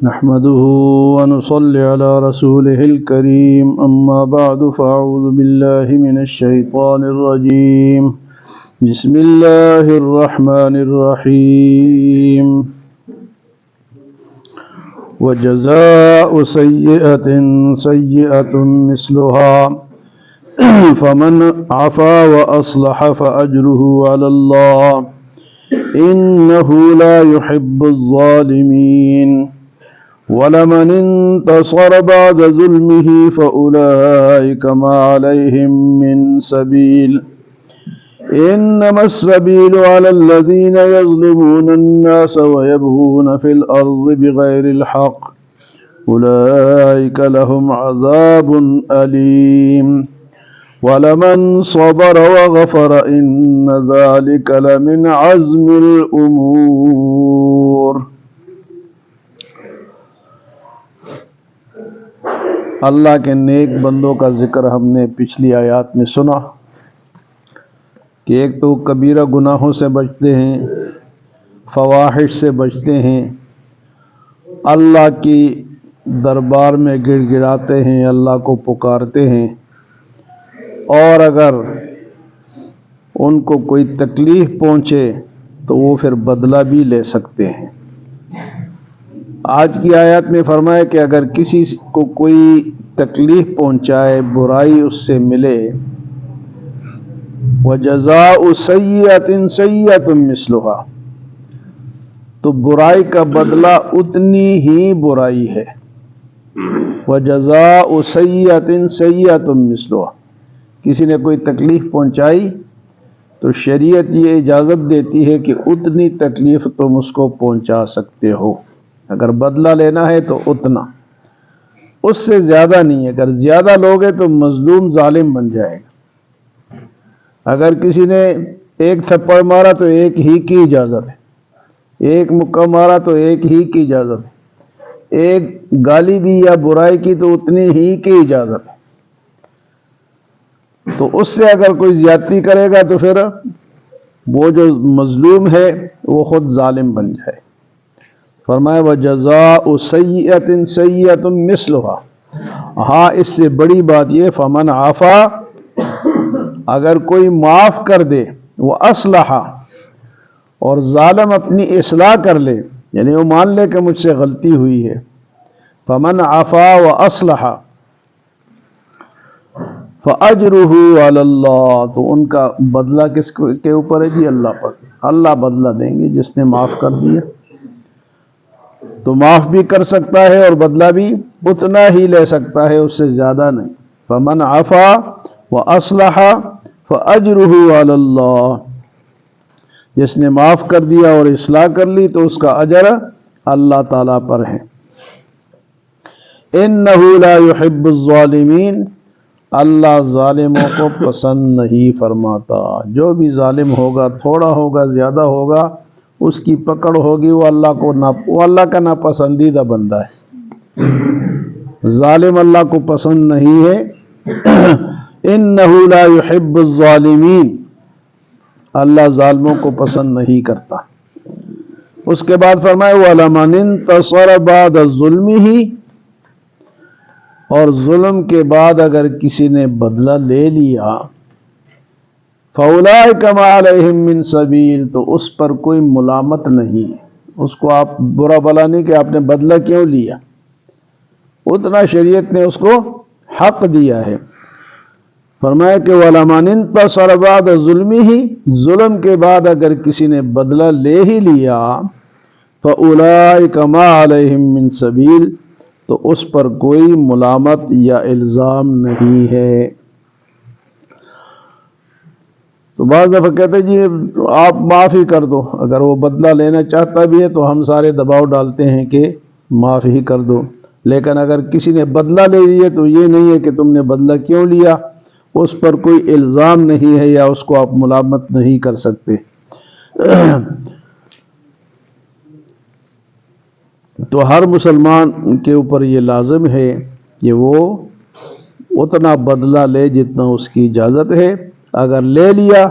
نحمده ونصلي على رسوله الكريم أما بعد فأعوذ بالله من الشيطان الرجيم بسم الله الرحمن الرحيم وجزاء سيئة سيئة مثلها فمن عفا وأصلح فأجره على الله إنه لا يحب الظالمين وَلَمَنِ انتصر بعد ظلمه فأولئك ما عليهم من سبيل إنما السبيل على الذين يظلمون الناس ويبغون في الأرض بغير الحق أولئك لهم عذاب أليم وَلَمَنْ صَبَرَ وَغَفَرَ إِنَّ ذَلِكَ لَمِنْ عَزْمِ الْأُمُورِ۔ اللہ کے نیک بندوں کا ذکر ہم نے پچھلی آیات میں سنا کہ ایک تو کبیرہ گناہوں سے بچتے ہیں، فواحش سے بچتے ہیں، اللہ کی دربار میں گڑ گڑاتے ہیں، اللہ کو پکارتے ہیں، اور اگر ان کو کوئی تکلیف پہنچے تو وہ پھر بدلہ بھی لے سکتے ہیں۔ آج کی آیات میں فرمایا کہ اگر کسی کو کوئی تکلیف پہنچائے، برائی اس سے ملے، وَجَزَاءُ سَيِّئَةٍ سَيِّئَةٌ مِثْلُهَا، تو برائی کا بدلہ اتنی ہی برائی ہے۔ وَجَزَاءُ سَيِّئَةٍ سَيِّئَةٌ مِثْلُهَا، کسی نے کوئی تکلیف پہنچائی تو شریعت یہ اجازت دیتی ہے کہ اتنی تکلیف تم اس کو پہنچا سکتے ہو، اگر بدلہ لینا ہے تو اتنا، اس سے زیادہ نہیں۔ اگر زیادہ لوگے تو مظلوم ظالم بن جائے گا۔ اگر کسی نے ایک تھپڑ مارا تو ایک ہی کی اجازت ہے، ایک مکہ مارا تو ایک ہی کی اجازت ہے، ایک گالی دی یا برائی کی تو اتنی ہی کی اجازت ہے۔ تو اس سے اگر کوئی زیادتی کرے گا تو پھر وہ جو مظلوم ہے وہ خود ظالم بن جائے۔ فرمایا وَجَزَاءُ سَيِّئَةٍ سَيِّئَةٌ مِثْلُهَا، ہاں اس سے بڑی بات یہ فَمَنْ عَفَا، اگر کوئی معاف کر دے، وَأَصْلَحَ، اور ظالم اپنی اصلاح کر لے، یعنی وہ مان لے کہ مجھ سے غلطی ہوئی ہے، فَمَنْ عَفَا وَأَصْلَحَ فَأَجْرُهُ عَلَى اللَّهِ، تو ان کا بدلہ کس کے اوپر ہے جی؟ اللہ پر۔ اللہ بدلہ دیں گے جس نے معاف کر دیا، تو معاف بھی کر سکتا ہے اور بدلہ بھی اتنا ہی لے سکتا ہے، اس سے زیادہ نہیں۔ فَمَنْ عَفَا وَأَصْلَحَ فَأَجْرُهُ عَلَى اللَّهِ، جس نے معاف کر دیا اور اصلاح کر لی تو اس کا اجر اللہ تعالیٰ پر ہے۔ إِنَّهُ لَا يُحِبُّ الظَّالِمِينَ، اللہ ظالموں کو پسند نہیں فرماتا۔ جو بھی ظالم ہوگا، تھوڑا ہوگا زیادہ ہوگا، اس کی پکڑ ہوگی، وہ اللہ کا ناپسندیدہ بندہ ہے۔ ظالم اللہ کو پسند نہیں ہے۔ إِنَّهُ لَا يُحِبُّ الظَّالِمِينَ، اللہ ظالموں کو پسند نہیں کرتا۔ اس کے بعد فرمائے وَلَمَنِ انتَصَرَ بَعْدَ ظُلْمِهِ، اور ظلم کے بعد اگر کسی نے بدلہ لے لیا، فَأُولَئِكَ مَا عَلَيْهِم مِّن سَبِيلٍ، تو اس پر کوئی ملامت نہیں ہے، اس کو آپ برا بلا نہیں کہ آپ نے بدلہ کیوں لیا، اتنا شریعت نے اس کو حق دیا ہے۔ فرمایا کہ وَلَمَنِ انتَصَرَ بَعْدَ ظُلْمِهِ، ظلم کے بعد اگر کسی نے بدلہ لے ہی لیا، فَأُولَئِكَ مَا عَلَيْهِم مِّن سَبِيلٍ، تو اس پر کوئی ملامت یا الزام نہیں ہے۔ تو بعض دفعہ کہتے ہیں جی آپ معاف ہی کر دو، اگر وہ بدلہ لینا چاہتا بھی ہے تو ہم سارے دباؤ ڈالتے ہیں کہ معاف ہی کر دو، لیکن اگر کسی نے بدلہ لے لیا تو یہ نہیں ہے کہ تم نے بدلہ کیوں لیا، اس پر کوئی الزام نہیں ہے یا اس کو آپ ملامت نہیں کر سکتے۔ تو ہر مسلمان کے اوپر یہ لازم ہے کہ وہ اتنا بدلہ لے جتنا اس کی اجازت ہے، اگر لے لیا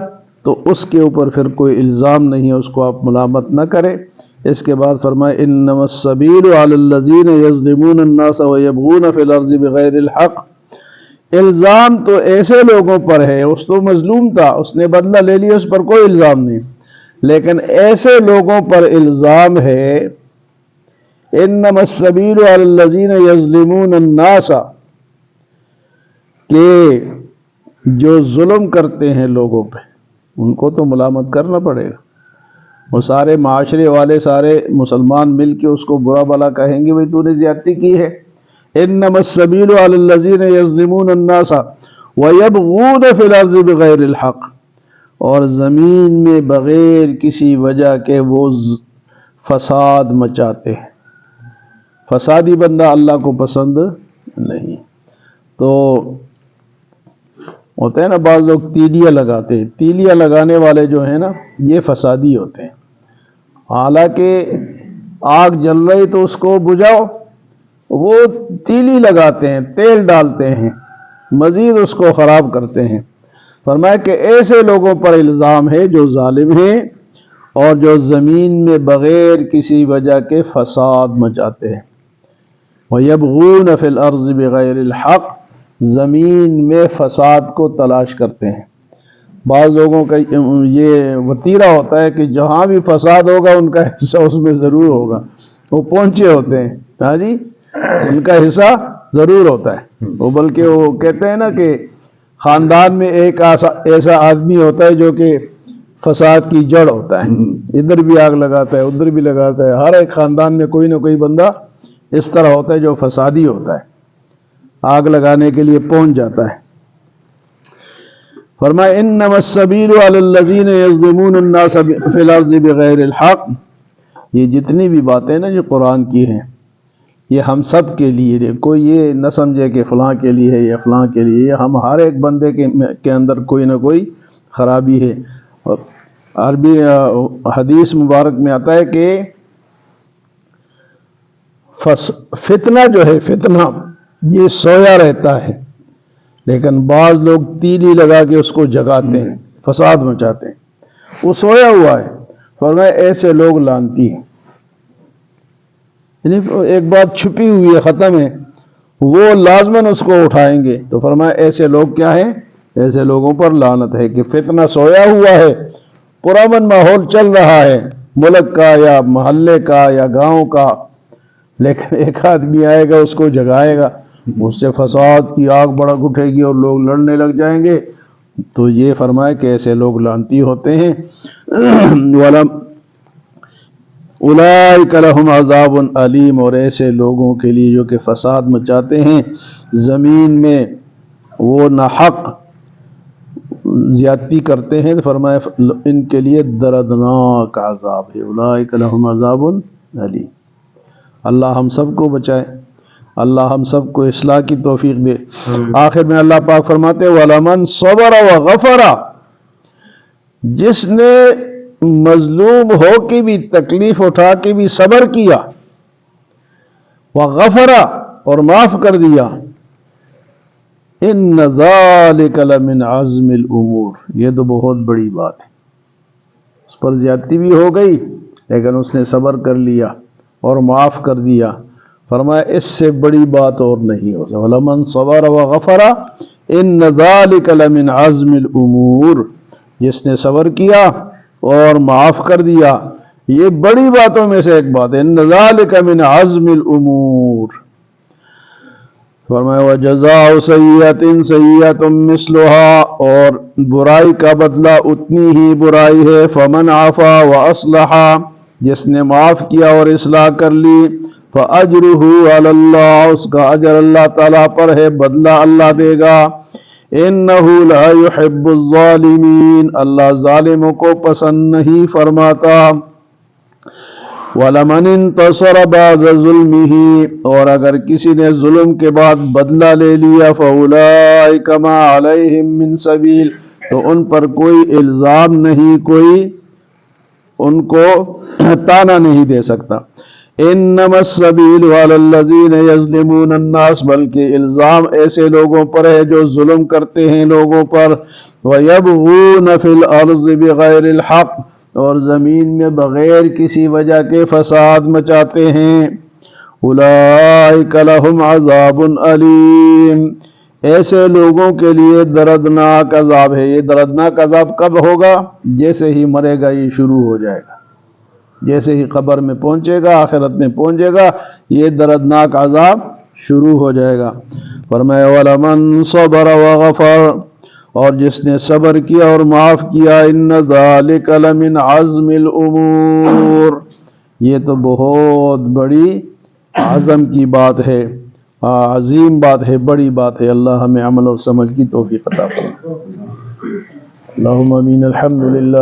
تو اس کے اوپر پھر کوئی الزام نہیں ہے، اس کو آپ ملامت نہ کریں، اس کے بعد فرمائے انما السبیل علی الذین یظلمون الناس ویبغون فی الارض بغیر الحق، الزام تو ایسے لوگوں پر ہے، اس تو مظلوم تھا، اس نے بدلہ لے لیا، اس پر کوئی الزام نہیں، لیکن ایسے لوگوں پر الزام ہے انما السبیل علی الذین یظلمون الناس، کہ جو ظلم کرتے ہیں لوگوں پہ ان کو تو ملامت کرنا پڑے گا، وہ سارے معاشرے والے سارے مسلمان مل کے اس کو برا بلا کہیں گے بھئی تو نے زیادتی کی ہے۔ انما السبیل علی الذین یظلمون الناس ویبغون فی الارض بغیر الحق، اور زمین میں بغیر کسی وجہ کے وہ فساد مچاتے ہیں۔ فسادی بندہ اللہ کو پسند نہیں۔ تو ہوتے ہیں نا بعض لوگ تیلیاں لگاتے ہیں، تیلیاں لگانے والے جو ہیں نا یہ فسادی ہوتے ہیں، حالانکہ آگ جل رہی تو اس کو بجھاؤ، وہ تیلی لگاتے ہیں، تیل ڈالتے ہیں، مزید اس کو خراب کرتے ہیں۔ فرمایا کہ ایسے لوگوں پر الزام ہے جو ظالم ہیں اور جو زمین میں بغیر کسی وجہ کے فساد مچاتے ہیں۔ وَيَبْغُونَ فِي الْأَرْضِ بِغَيْرِ الْحَقِّ، زمین میں فساد کو تلاش کرتے ہیں۔ بعض لوگوں کا یہ وتیرہ ہوتا ہے کہ جہاں بھی فساد ہوگا ان کا حصہ اس میں ضرور ہوگا، وہ پہنچے ہوتے ہیں، ہاں جی، ان کا حصہ ضرور ہوتا ہے۔ وہ بلکہ وہ کہتے ہیں نا کہ خاندان میں ایک ایسا آدمی ہوتا ہے جو کہ فساد کی جڑ ہوتا ہے، ادھر بھی آگ لگاتا ہے ادھر بھی لگاتا ہے، ہر ایک خاندان میں کوئی نہ کوئی بندہ اس طرح ہوتا ہے جو فسادی ہوتا ہے، آگ لگانے کے لیے پہنچ جاتا ہے۔ فرمایا انما السبیل علی الذین یظلمون الناس فی الارض بغیر الحق، یہ جتنی بھی باتیں نا جو قرآن کی ہیں یہ ہم سب کے لیے، کوئی یہ نہ سمجھے کہ فلاں کے لیے ہے یا فلاں کے لیے، یہ ہم ہر ایک بندے کے اندر کوئی نہ کوئی خرابی ہے۔ اور عربی حدیث مبارک میں آتا ہے کہ فتنہ جو ہے، فتنہ یہ سویا رہتا ہے لیکن بعض لوگ تیلی لگا کے اس کو جگاتے ہیں، فساد مچاتے ہیں، وہ سویا ہوا ہے۔ فرمایا ایسے لوگ لعنتی ہیں، یعنی ایک بات چھپی ہوئی ہے، ختم ہے، وہ لازماً اس کو اٹھائیں گے۔ تو فرمایا ایسے لوگ کیا ہیں، ایسے لوگوں پر لعنت ہے کہ فتنہ سویا ہوا ہے، پرامن ماحول چل رہا ہے ملک کا یا محلے کا یا گاؤں کا، لیکن ایک آدمی آئے گا اس کو جگائے گا، اس سے فساد کی آگ بڑک اٹھے گی اور لوگ لڑنے لگ جائیں گے۔ تو یہ فرمائے کہ ایسے لوگ لعنتی ہوتے ہیں۔ اولئک لہم عذاب علیم، اور ایسے لوگوں کے لیے جو کہ فساد مچاتے ہیں زمین میں، وہ ناحق زیادتی کرتے ہیں، فرمایا ان کے لیے دردناک عذاب ہے۔ اولئک لہم عذاب علیم۔ اللہ ہم سب کو بچائے، اللہ ہم سب کو اصلاح کی توفیق دے۔ آخر میں اللہ پاک فرماتے ہیں وَلَمَنْ صَبَرَ وَغَفَرَ، جس نے مظلوم ہو کے بھی، تکلیف اٹھا کے بھی صبر کیا، وَغَفَرَ اور معاف کر دیا، إِنَّ ذَلِكَ لَمِنْ عَزْمِ الْأُمُورِ، یہ تو بہت بڑی بات ہے۔ اس پر زیادتی بھی ہو گئی لیکن اس نے صبر کر لیا اور معاف کر دیا، فرمایا اس سے بڑی بات اور نہیں ہو سکتی۔ وَلَمَنْ صَبَرَ وَغَفَرَ إِنَّ ذَلِكَ لَمِنْ عَزْمِ الْأُمُورِ، جس نے صبر کیا اور معاف کر دیا یہ بڑی باتوں میں سے ایک بات ہے۔ إِنَّ ذَلِكَ مِنْ عَزْمِ الْأُمُورِ۔ فرمایا وَجَزَاءُ سَيِّئَةٍ سَيِّئَةٌ مِثْلُهَا، اور برائی کا بدلہ اتنی ہی برائی ہے، فَمَنْ عَفَا وَأَصْلَحَ، جس نے معاف کیا اور اصلاح کر لی، فَأَجْرُهُ عَلَى اللَّهِ، اس کا اجر اللہ تعالیٰ پر ہے، بدلہ اللہ دے گا۔ إِنَّهُ لَا يُحِبُّ الظَّالِمِينَ، اللہ ظالموں کو پسند نہیں فرماتا۔ وَلَمَنِ انتصر بعد ظُلْمِهِ، اور اگر کسی نے ظلم کے بعد بدلہ لے لیا، فَأُولَئِكَ مَا عَلَيْهِم مِّن سَبِيلٍ، تو ان پر کوئی الزام نہیں، کوئی ان کو تانا نہیں دے سکتا۔ انما السبیل علی الذین یظلمون الناس، بلکہ الزام ایسے لوگوں پر ہے جو ظلم کرتے ہیں لوگوں پر، وَيَبْغُونَ فِي الْأَرْضِ بِغَيْرِ الْحَقِّ، اور زمین میں بغیر کسی وجہ کے فساد مچاتے ہیں، اولئک لہم عذاب علیم، ایسے لوگوں کے لیے دردناک عذاب ہے۔ یہ دردناک عذاب کب ہوگا؟ جیسے ہی مرے گا یہ شروع ہو جائے گا، جیسے ہی قبر میں پہنچے گا، آخرت میں پہنچے گا، یہ دردناک عذاب شروع ہو جائے گا۔ فرمایا وَلَمَنْ صَبَرَ وَغَفَرَ، اور جس نے صبر کیا اور معاف کیا، إِنَّ ذَلِكَ لَمِنْ عَزْمِ الْأُمُورِ، یہ تو بہت بڑی عزم کی بات ہے، عظیم بات ہے، بڑی بات ہے۔ اللہ ہمیں عمل اور سمجھ کی توفیق عطا فرمائے۔ اللہم آمین۔ الحمدللہ۔